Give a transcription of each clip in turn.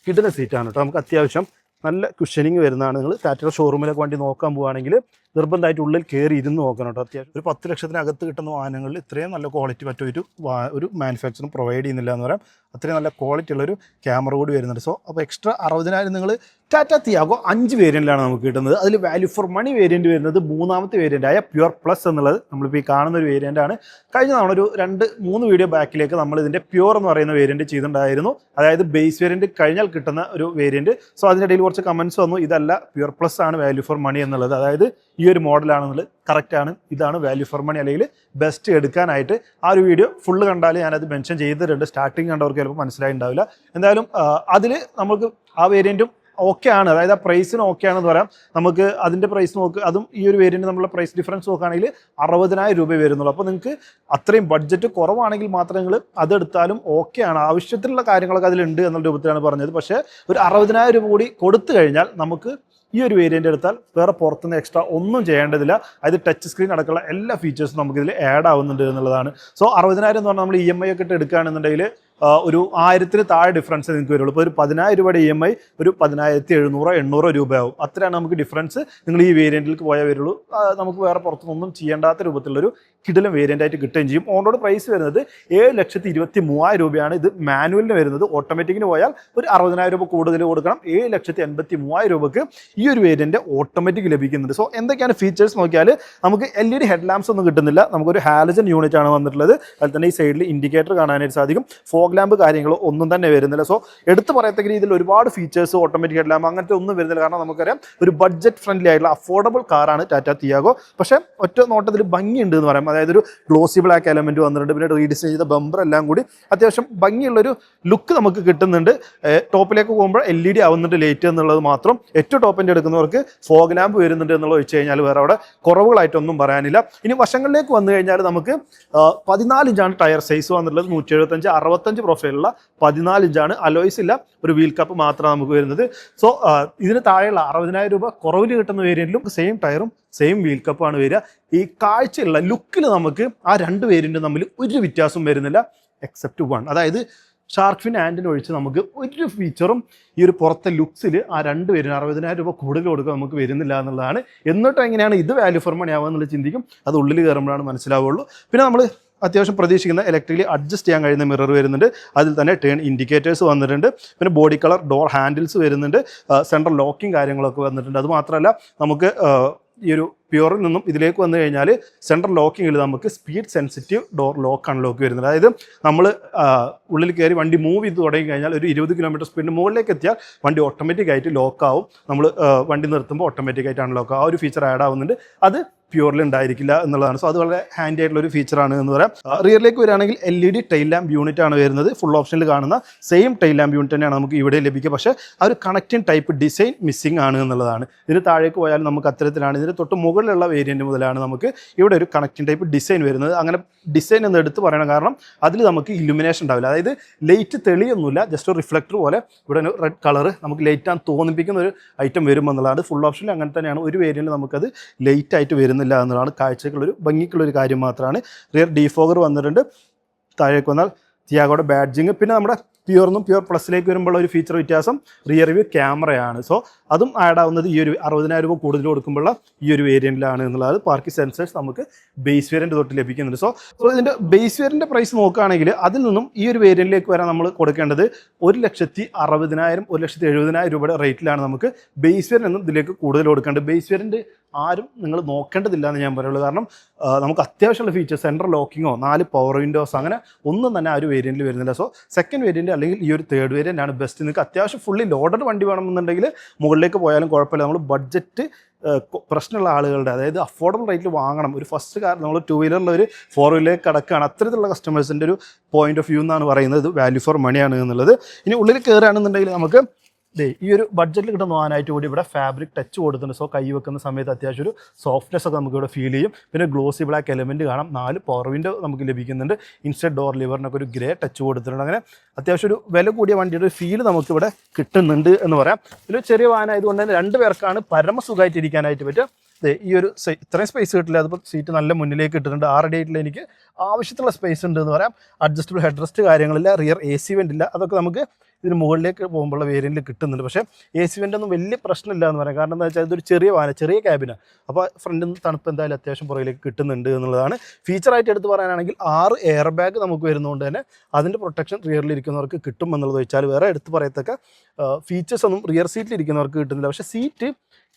കിടിലൻ സീറ്റാണ് കേട്ടോ. നമുക്ക് അത്യാവശ്യം നല്ല കുഷനിങ് വരുന്നതാണ്. നിങ്ങൾ ടാറ്റയുടെ ഷോറൂമിലൊക്കെ വണ്ടി നോക്കാൻ പോവുകയാണെങ്കിൽ നിർബന്ധമായിട്ട് ഉള്ളിൽ കയറി ഇരുന്ന് നോക്കണം കേട്ടോ. അത്യാവശ്യം ഒരു 10 ലക്ഷത്തിനകത്ത് കിട്ടുന്ന വാഹനങ്ങളിൽ ഇത്രയും നല്ല ക്വാളിറ്റി ഒരു മാനുഫാക്ചറും പ്രൊവൈഡ് ചെയ്യുന്നില്ല എന്ന് പറയാം. അത്രയും നല്ല ക്വാളിറ്റി ഉള്ളൊരു ക്യാമറ കൂടി വരുന്നുണ്ട്. സോ അപ്പോൾ എക്സ്ട്രാ 60,000 നിങ്ങൾ ടാറ്റ തിയാഗോ 5 വേരിയൻറ്റിലാണ് നമുക്ക് കിട്ടുന്നത്. അതിൽ വാല്യൂ ഫോർ മണി വേരിയൻറ്റ് വരുന്നത് 3ാമത്തെ വേരിയൻ്റായ പ്യുർ പ്ലസ് എന്നുള്ളത് നമ്മളിപ്പോൾ ഈ കാണുന്ന ഒരു വേരിയൻ്റാണ്. കഴിഞ്ഞ തവണ ഒരു 2-3 വീഡിയോ ബാക്കിലേക്ക് നമ്മൾ ഇതിൻ്റെ പ്യുർ എന്ന് പറയുന്ന വേരിയൻറ്റ് ചെയ്തിട്ടുണ്ടായിരുന്നു. അതായത് ബേസ് വേരിയൻറ്റ് കഴിഞ്ഞാൽ കിട്ടുന്ന ഒരു വേരിയൻറ്റ്. സോ അതിനിടയിൽ കുറച്ച് കമൻസ് വന്നു, ഇതല്ല പ്യുർ പ്ലസ് ആണ് വാല്യൂ ഫോർ മണി എന്നുള്ളത്. അതായത് ഈ ഒരു മോഡലാണെന്നുള്ളത് കറക്റ്റാണ്, ഇതാണ് വാല്യൂ ഫോർ മണി അല്ലെങ്കിൽ ബെസ്റ്റ് എടുക്കാനായിട്ട്. ആ ഒരു വീഡിയോ ഫുള്ള് കണ്ടാൽ ഞാനത് മെൻഷൻ ചെയ്തിട്ടുണ്ട്. സ്റ്റാർട്ടിങ് കണ്ടവർക്ക് ചിലപ്പോൾ മനസ്സിലായിട്ടുണ്ടാവില്ല. എന്തായാലും അതിൽ നമുക്ക് ആ വേരിയൻറ്റും ഓക്കെ ആണ്, അതായത് ആ പ്രൈസിന് ഓക്കെ ആണെന്ന് പറയാം. നമുക്ക് അതിൻ്റെ പ്രൈസ് അതും ഈ ഒരു വേരിയൻറ്റ് നമ്മളെ പ്രൈസ് ഡിഫറൻസ് നോക്കുകയാണെങ്കിൽ 60,000 രൂപ വരുന്നുള്ളൂ. അപ്പോൾ നിങ്ങൾക്ക് അത്രയും ബഡ്ജറ്റ് കുറവാണെങ്കിൽ മാത്രം നിങ്ങൾ അതെടുത്താലും ഓക്കെ ആണ്. ആവശ്യത്തിലുള്ള കാര്യങ്ങളൊക്കെ അതിലുണ്ട് എന്നുള്ള രൂപത്തിലാണ് പറഞ്ഞത്. പക്ഷേ ഒരു 60,000 രൂപ കൂടി കൊടുത്തു കഴിഞ്ഞാൽ നമുക്ക് ഈ ഒരു വേരിയൻ്റ് എടുത്താൽ വേറെ പുറത്തുനിന്ന് എക്സ്ട്രാ ഒന്നും ചെയ്യേണ്ടതില്ല. അതായത് ടച്ച് സ്ക്രീൻ അടക്കമുള്ള എല്ലാ ഫീച്ചേഴ്സും നമുക്കിതിൽ ആഡ് ആവുന്നുണ്ട് എന്നുള്ളതാണ്. സോ 60,000 എന്ന് പറഞ്ഞാൽ നമ്മൾ EMI ഒക്കെ ഇട്ട് എടുക്കുകയാണെന്നുണ്ടെങ്കിൽ ഒരു 1000-ന് താഴെ ഡിഫറൻസ് നിങ്ങൾക്ക് വരുള്ളൂ. ഇപ്പോൾ ഒരു 10,000 രൂപയുടെ EMI ഒരു 10,700-800 രൂപയാവും. അത്രയാണ് നമുക്ക് ഡിഫറൻസ് നിങ്ങൾ ഈ വേരിയൻറ്റിലേക്ക് പോയാൽ വരുള്ളൂ. നമുക്ക് വേറെ പുറത്തുനിന്നൊന്നും ചെയ്യേണ്ടാത്ത രൂപത്തിലുള്ളൊരു കിടിലം വേരിയൻ്റ് ആയിട്ട് കിട്ടുകയും ചെയ്യും. ഓൺ റോഡ് പ്രൈസ് വരുന്നത് 7,23,000 രൂപയാണ്. ഇത് മാനുവലിന് വരുന്നത്. ഓട്ടോമാറ്റിക്കിന് പോയാൽ ഒരു 60,000 രൂപ കൂടുതൽ കൊടുക്കണം. 7,83,000 രൂപയ്ക്ക് ഈ ഒരു വേരിയൻ്റ് ഓട്ടോമാറ്റിക് ലഭിക്കുന്നുണ്ട്. സോ എന്തൊക്കെയാണ് ഫീച്ചേഴ്സ് നോക്കിയാൽ നമുക്ക് LED ഹെഡ് ലാംപ്സ് ഒന്നും കിട്ടുന്നില്ല. നമുക്കൊരു ഹാലജൻ യൂണിറ്റ് ആണ് വന്നിട്ടുള്ളത്. അതിൽ തന്നെ ഈ സൈഡിൽ ഇൻഡിക്കേറ്റർ കാണാനായിട്ട് സാധിക്കും. ഫോഗ് ലാമ്പ് കാര്യങ്ങളോ ഒന്നും തന്നെ വരുന്നില്ല. സോ എടുത്ത് പറയത്തക്ക രീതിയിൽ ഒരുപാട് ഫീച്ചേഴ്സ് ഓട്ടോമാറ്റിക് ഹെഡ് ലാമ്പ് അങ്ങനത്തെ ഒന്നും വരുന്നില്ല. കാരണം നമുക്കറിയാം ഒരു ബഡ്ജറ്റ് ഫ്രണ്ട്ലി ആയിട്ടുള്ള അഫോർഡബിൾ കാറാണ് ടാറ്റ തിയാഗോ. പക്ഷേ ഒറ്റ നോട്ടത്തിൽ ഭംഗിയുണ്ട് എന്ന് പറയാം. അതായത് ഒരു ഗ്ലോസി ബ്ലാക്ക് എലമെന്റ് വന്നിട്ടുണ്ട്. പിന്നെ റീഡിസൈൻ ചെയ്ത ബമ്പർ എല്ലാം കൂടി അത്യാവശ്യം ഭംഗിയുള്ളൊരു ലുക്ക് നമുക്ക് കിട്ടുന്നുണ്ട്. ടോപ്പിലേക്ക് പോകുമ്പോൾ LED ആവുന്നുണ്ട് ലൈറ്റ് എന്നുള്ളത് മാത്രം. ഏറ്റവും ടോപ്പിൻ്റെ എടുക്കുന്നവർക്ക് ഫോഗ് ലാമ്പ് വരുന്നുണ്ട് എന്നുള്ളത് വെച്ച് കഴിഞ്ഞാൽ വേറെ അവിടെ കുറവുകളായിട്ടൊന്നും പറയാനില്ല. ഇനി വശങ്ങളിലേക്ക് വന്നു കഴിഞ്ഞാൽ നമുക്ക് 14 ഇഞ്ചാണ് ടയർ സൈസ് വന്നിട്ടുള്ളത്. 175-65 പ്രൊഫൈലുള്ള 14 ഇഞ്ചാണ്. അലോയ്സ് ഇല്ല, ഒരു വീൽ കപ്പ് മാത്രമാണ് നമുക്ക് വരുന്നത്. സോ ഇതിന് താഴെയുള്ള 60,000 രൂപ കുറവിൽ കിട്ടുന്ന വേരിയൻറ്റിലും സെയിം ടയറും സെയിം വീൽ കപ്പാണ് വരിക. ഈ കാഴ്ചയുള്ള ലുക്കിൽ നമുക്ക് ആ 2 വേരിയൻറ്റും തമ്മിൽ ഒരു വ്യത്യാസം വരുന്നില്ല എക്സെപ്റ്റ് 1. അതായത് ഷാർക്ക് ഫിൻ ആൻഡിന് ഒഴിച്ച് നമുക്ക് ഒരു ഫീച്ചറും ഈ ഒരു പുറത്തെ ലുക്സിൽ ആ 2 പേരും 60,000 രൂപ കൂടുതൽ കൊടുക്കുക നമുക്ക് വരുന്നില്ല എന്നുള്ളതാണ്. എന്നിട്ട് എങ്ങനെയാണ് ഇത് വാല്യൂ ഫോർ മണി ആവുക എന്നുള്ളത് ചിന്തിക്കും. അത് ഉള്ളിൽ കയറുമ്പോഴാണ് മനസ്സിലാവുള്ളൂ. പിന്നെ നമ്മൾ അത്യാവശ്യം പ്രതീക്ഷിക്കുന്ന ഇലക്ട്രിക്കലി അഡ്ജസ്റ്റ് ചെയ്യാൻ കഴിയുന്ന മിറർ വരുന്നുണ്ട്. അതിൽ തന്നെ ടേൺ ഇൻഡിക്കേറ്റേഴ്സ് വന്നിട്ടുണ്ട്. പിന്നെ ബോഡി കളർ ഡോർ ഹാൻഡിൽസ് വരുന്നുണ്ട്. സെൻട്രൽ ലോക്കിംഗ് കാര്യങ്ങളൊക്കെ വന്നിട്ടുണ്ട്. അതുമാത്രമല്ല നമുക്ക് ഈ ഒരു പ്യുറിൽ നിന്നും ഇതിലേക്ക് വന്നു കഴിഞ്ഞാൽ സെൻട്രൽ ലോക്കിങ്ങിൽ നമുക്ക് speed sensitive door lock unlock വരുന്നുണ്ട്. അതായത് നമ്മൾ ഉള്ളിൽ കയറി വണ്ടി മൂവ് ചെയ്ത് തുടങ്ങി കഴിഞ്ഞാൽ ഒരു 20 കിലോമീറ്റർ സ്പീഡിന് മുകളിലേക്ക് എത്തിയാൽ വണ്ടി ഓട്ടോമാറ്റിക്കായിട്ട് ലോക്കാവും. നമ്മൾ വണ്ടി നിർത്തുമ്പോൾ ഓട്ടോമാറ്റിക്കായിട്ട് അൺലോക്ക് ആ ഒരു ഫീച്ചർ ആഡ് ആവുന്നുണ്ട്. അത് പ്യുറിൽ ഉണ്ടായിരിക്കില്ല എന്നുള്ളതാണ്. സോ അത് വളരെ ഹാൻഡി ആയിട്ടുള്ള ഒരു ഫീച്ചറാണ് എന്ന് പറയാം. റിയറിലേക്ക് വരികയാണെങ്കിൽ LED ടൈൽ ലാമ്പ് യൂണിറ്റ് ആണ് വരുന്നത്. ഫുൾ ഓപ്ഷനിൽ കാണുന്ന സെയിം ടൈൽ ലാമ്പ് യൂണിറ്റ് തന്നെയാണ് നമുക്ക് ഇവിടെ ലഭിക്കുക. പക്ഷേ ആ ഒരു കണക്റ്റിംഗ് ടൈപ്പ് ഡിസൈൻ മിസ്സിംഗ് ആണ് എന്നുള്ളതാണ്. ഇതിന് താഴേക്ക് പോയാൽ നമുക്ക് അത്തരത്തിലാണ്. ഇതിന് തൊട്ട് മുകളിലുള്ള വേരിയൻറ്റ് മുതലാണ് നമുക്ക് ഇവിടെ ഒരു കണക്റ്റിംഗ് ടൈപ്പ് ഡിസൈൻ വരുന്നത്. അങ്ങനെ ഡിസൈൻ എന്ന് എടുത്ത് പറയണം, കാരണം അതിൽ നമുക്ക് ഇലുമിനേഷൻ ഉണ്ടാവില്ല. അതായത് ലൈറ്റ് തെളിയൊന്നുമില്ല, ജസ്റ്റ് ഒരു റിഫ്ലക്ടർ പോലെ ഇവിടെ ഒരു റെഡ് കളർ നമുക്ക് ലൈറ്റ് ആണെന്ന് തോന്നിപ്പിക്കുന്ന ഒരു ഐറ്റം വരുമെന്നുള്ളതാണ്. ഫുൾ ഓപ്ഷനിൽ അങ്ങനെ തന്നെയാണ്. ഒരു വേരിയൻറ്റ് നമുക്കത് ലൈറ്റ് ആയിട്ട് വരുന്നില്ല എന്നുള്ളതാണ്. കാഴ്ചക്കുള്ളൊരു ഭംഗിക്കുള്ളൊരു കാര്യം മാത്രമാണ്. റിയർ ഡീഫോഗർ വന്നിട്ടുണ്ട്. താഴേക്ക് വന്നാൽ തിയാഗോയുടെ ബാഡ്ജിങ്. പിന്നെ നമ്മുടെ പ്യുറിനും പ്യുർ പ്ലസിലേക്ക് വരുമ്പോൾ ഒരു ഫീച്ചർ വ്യത്യാസം റിയർ വ്യൂ ക്യാമറയാണ്. സോ അതും ആഡ് ആവുന്നത് ഈ ഒരു 60,000 രൂപ കൂടുതൽ കൊടുക്കുമ്പോഴുള്ള ഈ ഒരു വേരിയൻറ്റിലാണ് എന്നുള്ളത്. പാർക്കിംഗ് സെൻസേഴ്സ് നമുക്ക് ബേസ് വേരിയൻറ്റ് തൊട്ട് ലഭിക്കുന്നുണ്ട്. സോ ഇതിൻ്റെ ബേസ് വേരിയൻറ്റ് പ്രൈസ് നോക്കുകയാണെങ്കിൽ അതിൽ നിന്നും ഈ ഒരു വേരിയൻറ്റിലേക്ക് വരാൻ നമ്മൾ കൊടുക്കേണ്ടത് 1,60,000 1,70,000 രൂപയുടെ റേറ്റിലാണ് നമുക്ക് ബേസ് വേരിയൻറ്റ് എന്നും ഇതിലേക്ക് കൂടുതൽ കൊടുക്കേണ്ടത്. ബേസ് വേരിയൻറ്റ് ആരും നിങ്ങൾ നോക്കേണ്ടതില്ല എന്ന് ഞാൻ പറയുള്ളൂ. കാരണം നമുക്ക് അത്യാവശ്യമുള്ള ഫീച്ചേഴ്സ് സെൻട്രൽ ലോക്കിങ്ങോ 4 പവർ വിൻഡോസ് അങ്ങനെ ഒന്നും തന്നെ ആ ഒരു വേരിയൻറ്റിൽ വരുന്നില്ല. സോ സെക്കൻഡ് വേരിയൻറ്റ് അല്ലെങ്കിൽ ഈ ഒരു തേർഡ് വേരിയൻ്റ് ആണ് ബെസ്റ്റ്. നിങ്ങൾക്ക് അത്യാവശ്യം ഫുള്ളി ലോഡഡ് വണ്ടി വേണമെന്നുണ്ടെങ്കിൽ മുകളിലേക്ക് പോയാലും കുഴപ്പമില്ല. നമ്മൾ ബഡ്ജറ്റ് പ്രശ്നമുള്ള ആളുകളുടെ, അതായത് അഫോർഡബിൾ റേറ്റിൽ വാങ്ങണം ഒരു ഫസ്റ്റ് കാർ, നമ്മൾ 2 വീലറിൽ ഒരു 4 വീലറിലേക്ക് കടക്കുകയാണ്, അത്തരത്തിലുള്ള കസ്റ്റമേഴ്സിൻ്റെ ഒരു പോയിന്റ് ഓഫ് വ്യൂ എന്നാണ് പറയുന്നത്. ഇത് വാല്യൂ ഫോർ മണിയാണ് എന്നുള്ളത്. ഇനി ഉള്ളിൽ കയറുകയാണെന്നുണ്ടെങ്കിൽ നമുക്ക് ഈ ഒരു ബഡ്ജറ്റിൽ കിട്ടുന്ന വാഹനമായിട്ട് കൂടി ഇവിടെ ഫാബ്രിക് ടച്ച് കൊടുത്തിട്ടുണ്ട്. സോ കൈ വെക്കുന്ന സമയത്ത് അത്യാവശ്യം ഒരു സോഫ്റ്റ്നെസ് ഒക്കെ നമുക്ക് ഇവിടെ ഫീൽ ചെയ്യും. പിന്നെ ഗ്ലോസി ബ്ലാക്ക് എലമെൻറ്റ് കാണാം. 4 പവർ വിൻഡോ നമുക്ക് ലഭിക്കുന്നുണ്ട്. ഇൻസ്റ്റഡ് ഡോർ ലിവറിനൊക്കെ ഒരു ഗ്രേ ടച്ച് കൊടുത്തിട്ടുണ്ട്. അങ്ങനെ അത്യാവശ്യം ഒരു വില കൂടിയ വണ്ടിയുടെ ഒരു ഫീൽ നമുക്കിവിടെ കിട്ടുന്നുണ്ട് എന്ന് പറയാം. ഇതിൽ ചെറിയ വാഹനമായതുകൊണ്ട് തന്നെ 2 പേർക്കാണ് പരമസുഖമായിട്ട് ഇരിക്കാനായിട്ട് പറ്റുക. ഈ ഒരു ഇത്രയും സ്പേസ് കിട്ടില്ല. അതിപ്പോൾ സീറ്റ് നല്ല മുന്നിലേക്ക് ഇട്ടിട്ടുണ്ട്. 6 അടി ആയിട്ടുള്ള എനിക്ക് ആവശ്യത്തിലുള്ള സ്പേസ് ഉണ്ട് എന്ന് പറയാം. അഡ്ജസ്റ്റബിൾ ഹെഡ് റെസ്റ്റ് കാര്യങ്ങളില്ല. റിയർ AC വെൻ്റ് ഇല്ല. അതൊക്കെ നമുക്ക് ഇതിന് മുകളിലേക്ക് പോകുമ്പോഴുള്ള വേരിയൻറ്റിൽ കിട്ടുന്നുണ്ട്. പക്ഷേ AC വെൻ്റ് ഒന്നും വലിയ പ്രശ്നമില്ല എന്ന് പറയാം. കാരണം എന്താ വെച്ചാൽ ഇതൊരു ചെറിയ വാഹനം, ചെറിയ ക്യാബിനാണ്. അപ്പോൾ ഫ്രണ്ടിൽ നിന്ന് തണുപ്പ് എന്തായാലും അത്യാവശ്യം പുറകിലേക്ക് കിട്ടുന്നുണ്ട് എന്നുള്ളതാണ്. ഫീച്ചറായിട്ട് എടുത്ത് പറയാനാണെങ്കിൽ 6 എയർ ബാഗ് നമുക്ക് വരുന്നതുകൊണ്ട് തന്നെ അതിൻ്റെ പ്രൊട്ടക്ഷൻ റിയറിൽ ഇരിക്കുന്നവർക്ക് കിട്ടും എന്നുള്ളത് വെച്ചാൽ വേറെ എടുത്ത് പറയത്തക്ക ഫീച്ചേഴ്സ് ഒന്നും റിയർ സീറ്റിൽ ഇരിക്കുന്നവർക്ക് കിട്ടുന്നില്ല. പക്ഷേ സീറ്റ്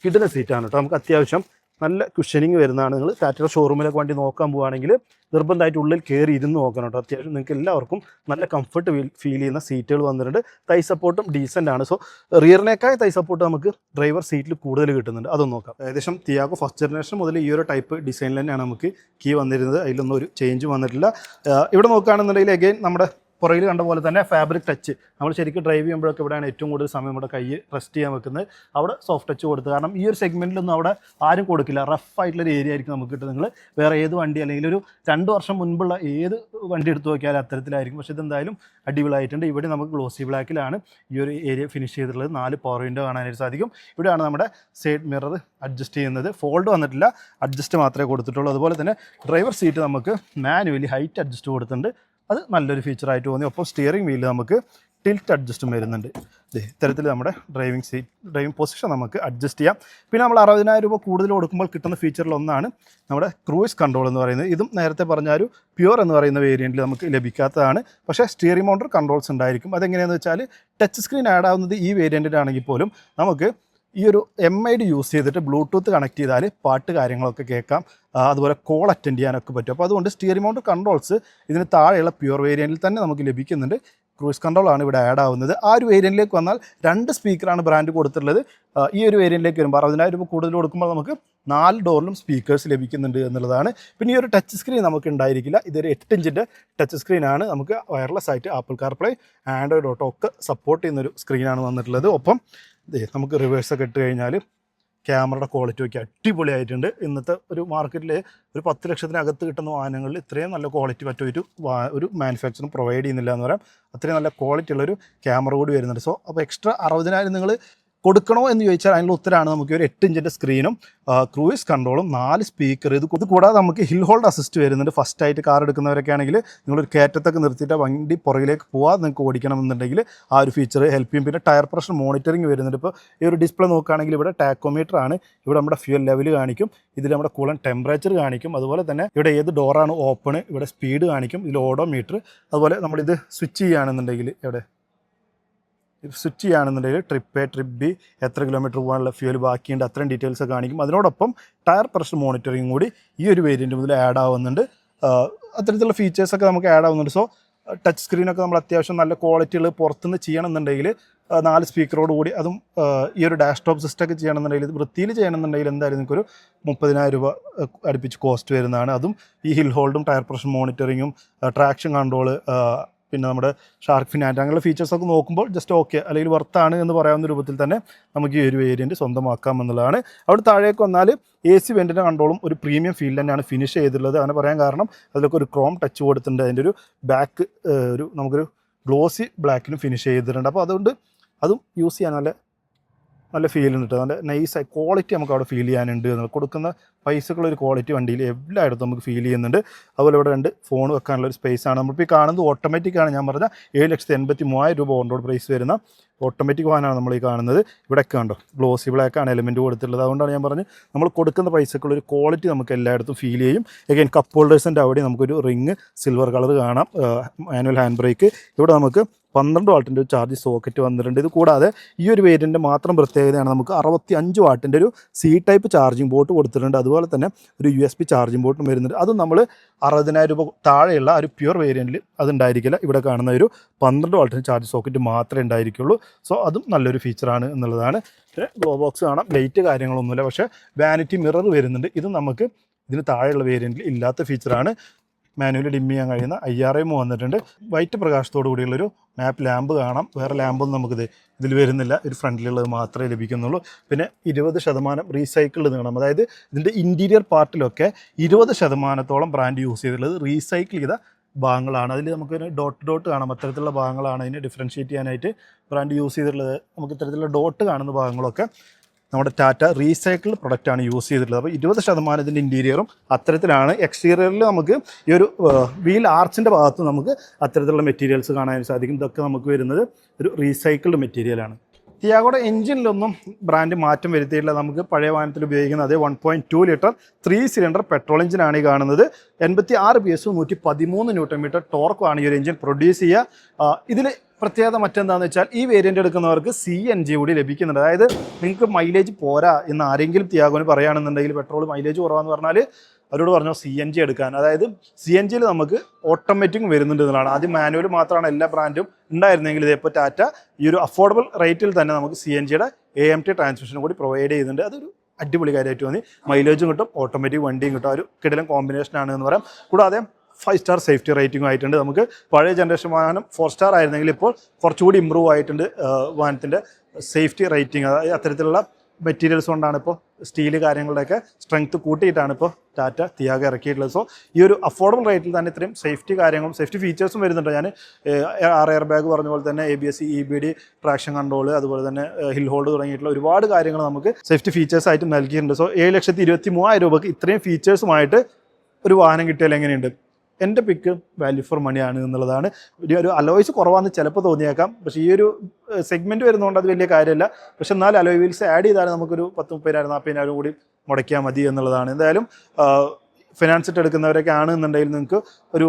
കിട്ടുന്ന സീറ്റാണ് കേട്ടോ. നമുക്ക് അത്യാവശ്യം നല്ല കുഷനിങ് വരുന്നതാണ്. നിങ്ങൾ ടാറ്റയുടെ ഷോറൂമിലൊക്കെ വണ്ടി നോക്കാൻ പോവുകയാണെങ്കിൽ നിർബന്ധമായിട്ട് ഉള്ളിൽ കയറി ഇരുന്ന് നോക്കണം കേട്ടോ. അത്യാവശ്യം നിങ്ങൾക്ക് എല്ലാവർക്കും നല്ല കംഫർട്ട് ഫീൽ ചെയ്യുന്ന സീറ്റുകൾ വന്നിട്ടുണ്ട്. തൈ സപ്പോർട്ടും ഡീസൻ്റ് ആണ്. സോ റിയറിനേക്കാൾ തൈ സപ്പോർട്ട് നമുക്ക് ഡ്രൈവർ സീറ്റിൽ കൂടുതൽ കിട്ടുന്നുണ്ട്. അതൊന്ന് നോക്കാം. ഏകദേശം തിയാഗോ ഫസ്റ്റ് ജനറേഷൻ മുതൽ ഈ ഒരു ടൈപ്പ് ഡിസൈനിൽ തന്നെയാണ് നമുക്ക് കീ വന്നിരുന്നത്. അതിലൊന്നും ഒരു ചേഞ്ച് വന്നിട്ടില്ല. ഇവിടെ നോക്കുകയാണെന്നുണ്ടെങ്കിൽ അഗൈൻ നമ്മുടെ പുറകിൽ കണ്ട പോലെ തന്നെ ഫാബ്രിക് ടച്ച്. നമ്മൾ ശരിക്കും ഡ്രൈവ് ചെയ്യുമ്പോഴൊക്കെ ഇവിടെയാണ് ഏറ്റവും കൂടുതൽ സമയം നമ്മുടെ കൈ റെസ്റ്റ് ചെയ്യാൻ വെക്കുന്നത്. അവിടെ സോഫ്റ്റ് ടച്ച് കൊടുത്ത്, കാരണം ഈ ഒരു സെഗ്മെൻറ്റിലൊന്നും അവിടെ ആരും കൊടുക്കില്ല. റഫ് ആയിട്ടുള്ളൊരു ഏരിയ ആയിരിക്കും നമുക്ക് കിട്ടുന്നത്. നിങ്ങൾ വേറെ ഏത് വണ്ടി അല്ലെങ്കിൽ ഒരു 2 വർഷം മുൻപുള്ള ഏത് വണ്ടി എടുത്ത് നോക്കിയാലും അത്തരത്തിലായിരിക്കും. പക്ഷേ ഇതെന്തായാലും അടിപൊളിയായിട്ടുണ്ട്. ഇവിടെ നമുക്ക് ഗ്ലോസി ബ്ലാക്കിലാണ് ഈ ഒരു ഏരിയ ഫിനിഷ് ചെയ്തിട്ടുള്ളത്. 4 പവർ വിൻഡോ കാണാനായിട്ട് സാധിക്കും. ഇവിടെയാണ് നമ്മുടെ സൈഡ് മിറർ അഡ്ജസ്റ്റ് ചെയ്യുന്നത്. ഫോൾഡ് വന്നിട്ടില്ല, അഡ്ജസ്റ്റ് മാത്രമേ കൊടുത്തിട്ടുള്ളൂ. അതുപോലെ തന്നെ ഡ്രൈവർ സീറ്റ് നമുക്ക് മാനുവലി ഹൈറ്റ് അഡ്ജസ്റ്റ് കൊടുത്തിട്ടുണ്ട്. അത് നല്ലൊരു ഫീച്ചറായിട്ട് തോന്നി. ഒപ്പം സ്റ്റിയറിംഗ് വീലിൽ നമുക്ക് ടിൽറ്റ് അഡ്ജസ്റ്റും വരുന്നുണ്ട്. ഇത്തരത്തിൽ നമ്മുടെ ഡ്രൈവിംഗ് പൊസിഷൻ നമുക്ക് അഡ്ജസ്റ്റ് ചെയ്യാം. പിന്നെ നമ്മൾ 60,000 രൂപ കൂടുതൽ കൊടുക്കുമ്പോൾ കിട്ടുന്ന ഫീച്ചറിലൊന്നാണ് നമ്മുടെ ക്രൂയിസ് കൺട്രോൾ എന്ന് പറയുന്നത്. ഇതും നേരത്തെ പറഞ്ഞ ഒരു പ്യുവർ എന്ന് പറയുന്ന വേരിയൻറ്റിൽ നമുക്ക് ലഭിക്കാത്തതാണ്. പക്ഷേ സ്റ്റിയറിംഗ് മൗണ്ടർ കൺട്രോൾസ് ഉണ്ടായിരിക്കും. അതെങ്ങനെയാണെന്ന് വെച്ചാൽ ടച്ച് സ്ക്രീൻ ആഡ് ആവുന്നത് ഈ വേരിയൻറ്റിലാണെങ്കിൽ പോലും നമുക്ക് ഈ ഒരു MID യൂസ് ചെയ്തിട്ട് ബ്ലൂടൂത്ത് കണക്ട് ചെയ്താൽ പാട്ട് കാര്യങ്ങളൊക്കെ കേൾക്കാം. അതുപോലെ കോൾ അറ്റൻഡ് ചെയ്യാനൊക്കെ പറ്റും. അപ്പോൾ അതുകൊണ്ട് സ്റ്റിയറിംഗ് മൗണ്ട് കൺട്രോൾസ് ഇതിന് താഴെയുള്ള പ്യുവർ വേരിയൻറ്റിൽ തന്നെ നമുക്ക് ലഭിക്കുന്നുണ്ട്. ക്രൂസ് കൺട്രോളാണ് ഇവിടെ ആഡ് ആവുന്നത്. ആ ഒരു വേരിയൻറ്റിലേക്ക് വന്നാൽ 2 സ്പീക്കറാണ് ബ്രാൻഡ് കൊടുത്തിട്ടുള്ളത്. ഈ ഒരു വേരിയൻറ്റിലേക്ക് വരുമ്പോൾ 60,000 രൂപ കൂടുതൽ കൊടുക്കുമ്പോൾ നമുക്ക് 4 ഡോറിലും സ്പീക്കേഴ്സ് ലഭിക്കുന്നുണ്ട് എന്നുള്ളതാണ്. പിന്നെ ഈ ഒരു ടച്ച് സ്ക്രീൻ നമുക്ക് ഉണ്ടായിരിക്കില്ല. ഇതൊരു 8 ഇഞ്ചിൻ്റെ ടച്ച് സ്ക്രീനാണ്. നമുക്ക് വയർലെസ് ആയിട്ട് ആപ്പിൾ കാർപ്ലേ, ആൻഡ്രോയിഡ് ഓട്ടോ ഒക്കെ സപ്പോർട്ട് ചെയ്യുന്നൊരു സ്ക്രീനാണ് വന്നിട്ടുള്ളത്. ഒപ്പം നമുക്ക് റിവേഴ്സൊക്കെ ഇട്ട് കഴിഞ്ഞാൽ ക്യാമറയുടെ ക്വാളിറ്റി ഒക്കെ അടിപൊളിയായിട്ടുണ്ട്. ഇന്നത്തെ ഒരു മാർക്കറ്റിൽ ഒരു 10 ലക്ഷത്തിനകത്ത് കിട്ടുന്ന വാഹനങ്ങളിൽ ഇത്രയും നല്ല ക്വാളിറ്റി ഒരു മാനുഫാക്ചറും പ്രൊവൈഡ് ചെയ്യുന്നില്ല എന്ന് പറയാം. അത്രയും നല്ല ക്വാളിറ്റി ഉള്ളൊരു ക്യാമറ കൂടി വരുന്നുണ്ട്. സോ അപ്പോൾ എക്സ്ട്രാ 60,000 നിങ്ങൾ കൊടുക്കണോ എന്ന് ചോദിച്ചാൽ അതിനുള്ള ഉത്തരമാണ് നമുക്ക് ഒരു 8 ഇഞ്ചിൻ്റെ സ്ക്രീനും ക്രൂയിസ് കൺട്രോളും 4 സ്പീക്കർ. ഇത് കൂടാതെ നമുക്ക് ഹിൽ ഹോൾഡ് അസിസ്റ്റ് വരുന്നുണ്ട്. ഫസ്റ്റ് ആയിട്ട് കാർ എടുക്കുന്നവരൊക്കെ ആണെങ്കിൽ നിങ്ങളൊരു കയറ്റത്തൊക്കെ നിർത്തിയിട്ട് വണ്ടി പുറകിലേക്ക് പോകാതെ നിങ്ങൾക്ക് ഓടിക്കണമെന്നുണ്ടെങ്കിൽ ആ ഒരു ഫീച്ചർ ഹെൽപ്പ് ചെയ്യും. പിന്നെ ടയർ പ്രഷർ മോണിറ്ററിങ് വരുന്നുണ്ട്. ഇപ്പോൾ ഈ ഒരു ഡിസ്പ്ലേ നോക്കുകയാണെങ്കിൽ ഇവിടെ ടാക്കോമീറ്റർ ആണ്. ഇവിടെ നമ്മുടെ ഫ്യൂൽ ലെവൽ കാണിക്കും. ഇതിൽ നമ്മുടെ കൂളൻ ടെമ്പറേച്ചർ കാണിക്കും. അതുപോലെ തന്നെ ഇവിടെ ഏത് ഡോറാണ് ഓപ്പൺ, ഇവിടെ സ്പീഡ് കാണിക്കും. ഇതിൽ ഓഡോമീറ്റർ. അതുപോലെ നമ്മളിത് സ്വിച്ച് ചെയ്യുകയാണെന്നുണ്ടെങ്കിൽ ട്രിപ്പ് എ ട്രിപ്പ് ബി, എത്ര കിലോമീറ്റർ പോകാനുള്ള ഫ്യൂൽ ബാക്കിയുണ്ട്, അത്രയും ഡീറ്റെയിൽസ് കാണിക്കും. അതിനോടൊപ്പം ടയർ പ്രഷർ മോണിറ്ററിങ് കൂടി ഈ ഒരു വേരിയൻറ്റ് മുതൽ ആഡ് ആവുന്നുണ്ട്. അത്തരത്തിലുള്ള ഫീച്ചേഴ്സൊക്കെ നമുക്ക് ആഡ് ആവുന്നുണ്ട്. സോ ടച്ച് സ്ക്രീനൊക്കെ നമ്മൾ അത്യാവശ്യം നല്ല ക്വാളിറ്റികൾ പുറത്തുനിന്ന് ചെയ്യണമെന്നുണ്ടെങ്കിൽ 4 സ്പീക്കറോട് കൂടി, അതും ഈ ഒരു ഡാഷ് ടോപ്പ് സിസ്റ്റമൊക്കെ ചെയ്യണമെന്നുണ്ടെങ്കിൽ, ഇത് വൃത്തിയിൽ ചെയ്യണമെന്നുണ്ടെങ്കിൽ എന്തായാലും നിങ്ങൾക്കൊരു 30,000 രൂപ അടുപ്പിച്ച് കോസ്റ്റ് വരുന്നതാണ്. അതും ഈ ഹിൽ ഹോൾഡും ടയർ പ്രഷർ മോണിറ്ററിങ്ങും ട്രാക്ഷൻ കൺട്രോള്, പിന്നെ നമ്മുടെ ഷാർക്ക് ഫിൻ അങ്ങനെയുള്ള ഫീച്ചേഴ്സൊക്കെ നോക്കുമ്പോൾ ജസ്റ്റ് ഓക്കെ അല്ലെങ്കിൽ വർത്താണ് എന്ന് പറയാവുന്ന രൂപത്തിൽ തന്നെ നമുക്ക് ഈ ഒരു വേരിയൻറ്റ് സ്വന്തമാക്കാം എന്നുള്ളതാണ്. അവിടെ താഴേക്ക് വന്നാൽ AC വെൻറ്റിൻ്റെ കൺട്രോളും ഒരു പ്രീമിയം ഫീൽ തന്നെയാണ് ഫിനിഷ് ചെയ്തിട്ടുള്ളത്. അങ്ങനെ പറയാൻ കാരണം അതിലൊക്കെ ഒരു ക്രോം ടച്ച് കൊടുത്തിട്ടുണ്ട്. അതിൻ്റെ ഒരു ബാക്ക് നമുക്കൊരു ഗ്ലോസി ബ്ലാക്കിനും ഫിനിഷ് ചെയ്തിട്ടുണ്ട്. അപ്പോൾ അതുകൊണ്ട് അതും യൂസ് ചെയ്യാൻ നല്ല ഫീൽ ഉണ്ട്. നല്ല നൈസായി ക്വാളിറ്റി നമുക്ക് അവിടെ ഫീൽ ചെയ്യാനുണ്ട്. കൊടുക്കുന്ന പൈസക്കുള്ളൊരു ക്വാളിറ്റി വണ്ടിയിൽ എല്ലായിടത്തും നമുക്ക് ഫീൽ ചെയ്യുന്നുണ്ട്. അതുപോലെ ഇവിടെ 2 ഫോൺ വെക്കാനുള്ള ഒരു സ്പേസാണ്. നമ്മളിപ്പോൾ ഈ കാണുന്നത് ഓട്ടോമാറ്റിക്കാണ്. ഞാൻ പറഞ്ഞ 7,83,000 രൂപ ഓൺ റോഡ് പ്രൈസ് വരുന്ന ഓട്ടോമാറ്റിക് വാഹനമാണ് നമ്മൾ ഈ കാണുന്നത്. ഇവിടെയൊക്കെ ഉണ്ടോ ഗ്ലോസി ബ്ലാക്കാണ് എലിമെൻറ്റ് കൊടുത്തിട്ടുള്ളത്. അതുകൊണ്ടാണ് ഞാൻ പറഞ്ഞത് നമ്മൾ കൊടുക്കുന്ന പൈസക്കുള്ളൊരു ക്വാളിറ്റി നമുക്ക് എല്ലായിടത്തും ഫീൽ ചെയ്യും. എഗൈൻ കപ്പ് ഹോൾഡേഴ്സിൻ്റെ അവിടെ നമുക്കൊരു റിങ് സിൽവർ കളർ കാണാം. Manual hand brake. ഇവിടെ നമുക്ക് 12 വാട്ടിൻ്റെ ഒരു ചാർജ് സോക്കറ്റ് വന്നിട്ടുണ്ട്. ഇത് കൂടാതെ ഈ ഒരു വേരിയൻ്റ് മാത്രം പ്രത്യേകതയാണ് നമുക്ക് 65 വാട്ടിൻ്റെ ഒരു C-ടൈപ്പ് ചാർജിങ് പോർട്ട് കൊടുത്തിട്ടുണ്ട്. അതുപോലെ തന്നെ ഒരു USB ചാർജിങ് പോർട്ടും വരുന്നുണ്ട്. അതും നമ്മൾ 60,000 രൂപ താഴെയുള്ള ഒരു പ്യുവർ വേരിയൻറ്റിൽ അതുണ്ടായിരിക്കില്ല. ഇവിടെ കാണുന്ന ഒരു 12 വാട്ടിൻ്റെ ചാർജ് സോക്കറ്റ് മാത്രമേ ഉണ്ടായിരിക്കുള്ളൂ. സോ അതും നല്ലൊരു ഫീച്ചറാണ് എന്നുള്ളതാണ്. പിന്നെ ഗ്ലോ ബോക്സ് കാണാം. ലൈറ്റ് കാര്യങ്ങളൊന്നുമില്ല. പക്ഷേ വാനിറ്റി മിറർ വരുന്നുണ്ട്. ഇതും നമുക്ക് ഇതിന് താഴെയുള്ള വേരിയൻറ്റിൽ ഇല്ലാത്ത ഫീച്ചറാണ്. മാനുവലി ഡിം ചെയ്യാൻ കഴിയുന്ന IRM വന്നിട്ടുണ്ട്. വൈറ്റ് പ്രകാശത്തോടു കൂടിയുള്ളൊരു മാപ്പ് ലാമ്പ് കാണാം. വേറെ ലാമ്പൊന്നും നമുക്കിത് ഇതിൽ വരുന്നില്ല. ഒരു ഫ്രണ്ടിലുള്ളത് മാത്രമേ ലഭിക്കുന്നുള്ളൂ. പിന്നെ 20% റീസൈക്കിൾഡ് നീളം. അതായത് ഇതിൻ്റെ ഇൻറ്റീരിയർ പാർട്ടിലൊക്കെ 20% ബ്രാൻഡ് യൂസ് ചെയ്തിട്ടുള്ളത് റീസൈക്കിൾ ചെയ്ത ഭാഗങ്ങളാണ്. അതിൽ നമുക്കൊരു ഡോട്ട് കാണാം. അത്തരത്തിലുള്ള ഭാഗങ്ങളാണ് അതിനെ ഡിഫറൻഷ്യേറ്റ് ചെയ്യാനായിട്ട് ബ്രാൻഡ് യൂസ് ചെയ്തിട്ടുള്ളത്. നമുക്ക് ഇത്തരത്തിലുള്ള ഡോട്ട് കാണുന്ന ഭാഗങ്ങളൊക്കെ നമ്മുടെ ടാറ്റ റീസൈക്കിൾഡ് പ്രൊഡക്റ്റാണ് യൂസ് ചെയ്തിട്ടുള്ളത്. അപ്പോൾ 20% ഇതിൻ്റെ ഇൻറ്റീരിയറും അത്തരത്തിലാണ്. എക്സ്റ്റീരിയറിൽ നമുക്ക് ഈ ഒരു വീൽ ആർച്ചിൻ്റെ ഭാഗത്ത് നമുക്ക് അത്തരത്തിലുള്ള മെറ്റീരിയൽസ് കാണാൻ സാധിക്കും. ഇതൊക്കെ നമുക്ക് വരുന്നത് ഒരു റീസൈക്കിൾഡ് മെറ്റീരിയലാണ്. തിയാഗോയുടെ എഞ്ചിനിലൊന്നും ബ്രാൻഡ് മാറ്റം വരുത്തിയിട്ടില്ല. നമുക്ക് പഴയ വാഹനത്തിൽ ഉപയോഗിക്കുന്ന അതേ 1.2 ലിറ്റർ 3 സിലിണ്ടർ പെട്രോൾ എഞ്ചിനാണ് ഈ കാണുന്നത്. 86 PS 113 Nm ടോർക്കുമാണ് ഈ ഒരു എഞ്ചിൻ പ്രൊഡ്യൂസ് ചെയ്യുക. ഇതിൽ പ്രത്യേകത മറ്റെന്താണെന്ന് വെച്ചാൽ ഈ വേരിയൻ്റ് എടുക്കുന്നവർക്ക് CNG കൂടി ലഭിക്കുന്നുണ്ട്. അതായത് നിങ്ങൾക്ക് മൈലേജ് പോരാ എന്ന് ആരെങ്കിലും തിയാഗോന് പറയുകയാണെന്നുണ്ടെങ്കിൽ, പെട്രോൾ മൈലേജ് കുറവാന്ന് പറഞ്ഞാൽ അവരോട് പറഞ്ഞോ CNG എടുക്കാൻ. അതായത് CNGയിൽ നമുക്ക് ഓട്ടോമാറ്റിക് വരുന്നുണ്ട് എന്നുള്ളതാണ്. ആദ്യം മാനുവൽ മാത്രമാണ് എല്ലാ ബ്രാൻഡും ഉണ്ടായിരുന്നെങ്കിൽ ഇതിപ്പോൾ ടാറ്റ ഈ ഒരു അഫോർഡബിൾ റേറ്റിൽ തന്നെ നമുക്ക് CNGയുടെ AMT ട്രാൻസ്മിഷനും കൂടി പ്രൊവൈഡ് ചെയ്യുന്നുണ്ട്. അതൊരു അടിപൊളി കാര്യമായിട്ട് തോന്നി. മൈലേജും കിട്ടും, ഓട്ടോമാറ്റിക് വണ്ടിയും കിട്ടും. ഒരു കിടിലൻ കോമ്പിനേഷനാണ് എന്ന് പറയാം. കൂടാതെ 5 സ്റ്റാർ സേഫ്റ്റി റേറ്റിംഗും ആയിട്ടുണ്ട്. നമുക്ക് പഴയ ജനറേഷൻ വാഹനം 4 സ്റ്റാർ ആയിരുന്നെങ്കിൽ ഇപ്പോൾ കുറച്ചുകൂടി ഇമ്പ്രൂവ് ആയിട്ടുണ്ട് വാഹനത്തിൻ്റെ സേഫ്റ്റി റേറ്റിംഗ്. അതായത് അത്തരത്തിലുള്ള മെറ്റീരിയൽസ് കൊണ്ടാണ് ഇപ്പോൾ സ്റ്റീൽ കാര്യങ്ങളുടെയൊക്കെ സ്ട്രെങ്ത് കൂട്ടിയിട്ടാണ് ഇപ്പോൾ ടാറ്റ തിയാഗോ ഇറക്കിയിട്ടുള്ളത്. സോ ഈ ഒരു അഫോർഡബിൾ റേറ്റിൽ തന്നെ ഇത്രയും സേഫ്റ്റി കാര്യങ്ങളും സേഫ്റ്റി ഫീച്ചേഴ്സും വരുന്നുണ്ട്. ഞാൻ 6 എയർ ബാഗ് പറഞ്ഞ പോലെ തന്നെ ABS, EBD, ട്രാക്ഷൻ കൺട്രോൾ, അതുപോലെ തന്നെ ഹിൽ ഹോൾഡ് തുടങ്ങിയിട്ടുള്ള ഒരുപാട് കാര്യങ്ങൾ നമുക്ക് സേഫ്റ്റി ഫീച്ചേഴ്സ് ആയിട്ട് നൽകിയിട്ടുണ്ട്. സോ 7,23,000 രൂപയ്ക്ക് ഇത്രയും ഫീച്ചേഴ്സുമായിട്ട് ഒരു വാഹനം കിട്ടിയാൽ എങ്ങനെയുണ്ട്? എൻ്റെ പിക്ക് വാല്യൂ ഫോർ മണിയാണ് എന്നുള്ളതാണ്. ഒരു അലോയ്സ് കുറവാണെന്ന് ചിലപ്പോൾ തോന്നിയേക്കാം, പക്ഷേ ഈ ഒരു സെഗ്മെൻറ്റ് വരുന്നതുകൊണ്ട് അത് വലിയ കാര്യമല്ല. പക്ഷെ എന്നാൽ അലോയ് വീൽസ് ആഡ് ചെയ്താൽ നമുക്കൊരു 10,30,000 40,000 കൂടി മുടക്കിയാൽ മതി എന്നുള്ളതാണ്. എന്തായാലും ഫിനാൻസ് ഇട്ട് എടുക്കുന്നവരൊക്കെ ആണെന്നുണ്ടെങ്കിൽ നിങ്ങൾക്ക് ഒരു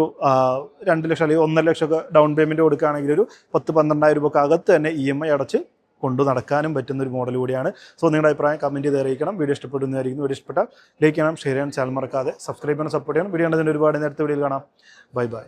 2 ലക്ഷം അല്ലെങ്കിൽ 1.5 ലക്ഷമൊക്കെ ഡൗൺ പേയ്മെൻറ്റ് കൊടുക്കുകയാണെങ്കിൽ ഒരു 10,000-12,000 രൂപയ്ക്ക് അകത്ത് തന്നെ EMI അടച്ച് കൊണ്ടു നടക്കാനും പറ്റുന്ന ഒരു മോഡൽ കൂടിയാണ്. സോ നിങ്ങളുടെ അഭിപ്രായം കമൻറ്റ് ചെയ്ത് അറിയിക്കണം. വീഡിയോ ഇഷ്ടപ്പെടുന്നതായിരിക്കും. വീഡിയോ ഇഷ്ടപ്പെട്ടാൽ ലൈക്ക് ചെയ്യണം, ഷെയർ ചെയ്യണം, ചാനൽ മറക്കാതെ സബ്സ്ക്രൈബ് ചെയ്യണം, സപ്പോർട്ട് ചെയ്യണം. വീഡിയോ കണ്ടതിന് ഒരുപാട് നേരത്തെ വീഡിയോയിൽ കാണാം. Bye bye.